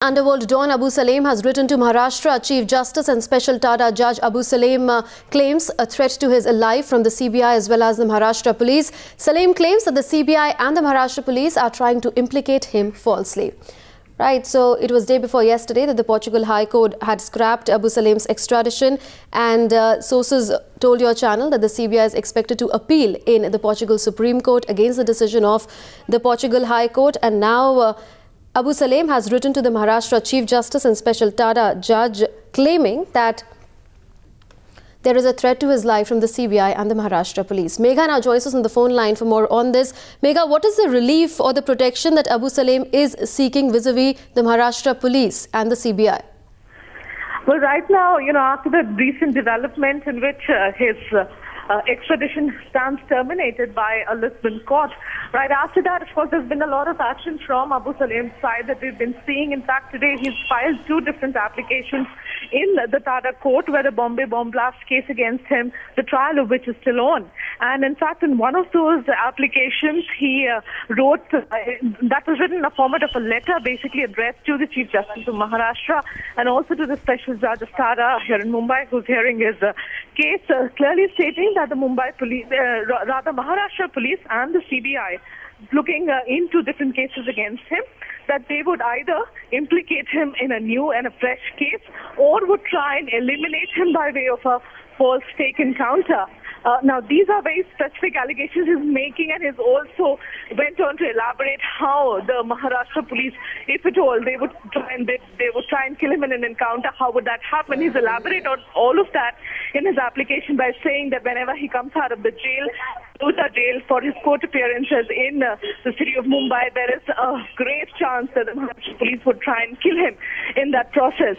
Underworld Don Abu Saleem has written to Maharashtra Chief Justice and Special Tada Judge. Abu Saleem claims a threat to his life from the CBI as well as the Maharashtra police. Saleem claims that the CBI and the Maharashtra police are trying to implicate him falsely. Right, so it was day before yesterday that the Portugal High Court had scrapped Abu Saleem's extradition, and sources told your channel that the CBI is expected to appeal in the Portugal Supreme Court against the decision of the Portugal High Court. And now Abu Saleem has written to the Maharashtra Chief Justice and Special Tada Judge claiming that there is a threat to his life from the CBI and the Maharashtra police. Megha now joins us on the phone line for more on this. Megha, what is the relief or the protection that Abu Saleem is seeking vis-a-vis the Maharashtra police and the CBI? Well, right now, after the recent development in which his extradition stands terminated by a Lisbon court. Right after that, of course, there's been a lot of action from Abu Saleem's side that we've been seeing. In fact, today he's filed two different applications in the Tada court, where the Bombay bomb blast case against him, the trial of which is still on. And in fact, in one of those applications, he wrote, that was written in the format of a letter basically addressed to the Chief Justice of Maharashtra and also to the Special Judge of Tada here in Mumbai, who's hearing his case, clearly stating that the Mumbai police, rather Maharashtra police and the CBI, looking into different cases against him, that they would either implicate him in a new and a fresh case or would try and eliminate him by way of a false stake encounter. Now, these are very specific allegations he's making, and he's also went on to elaborate how the Maharashtra police, if at all, they would try and kill him in an encounter. How would that happen? He's elaborated on all of that in his application by saying that whenever he comes out of the jail, jail for his court appearances in the city of Mumbai, there is a great chance that the Maharashtra police would try and kill him in that process.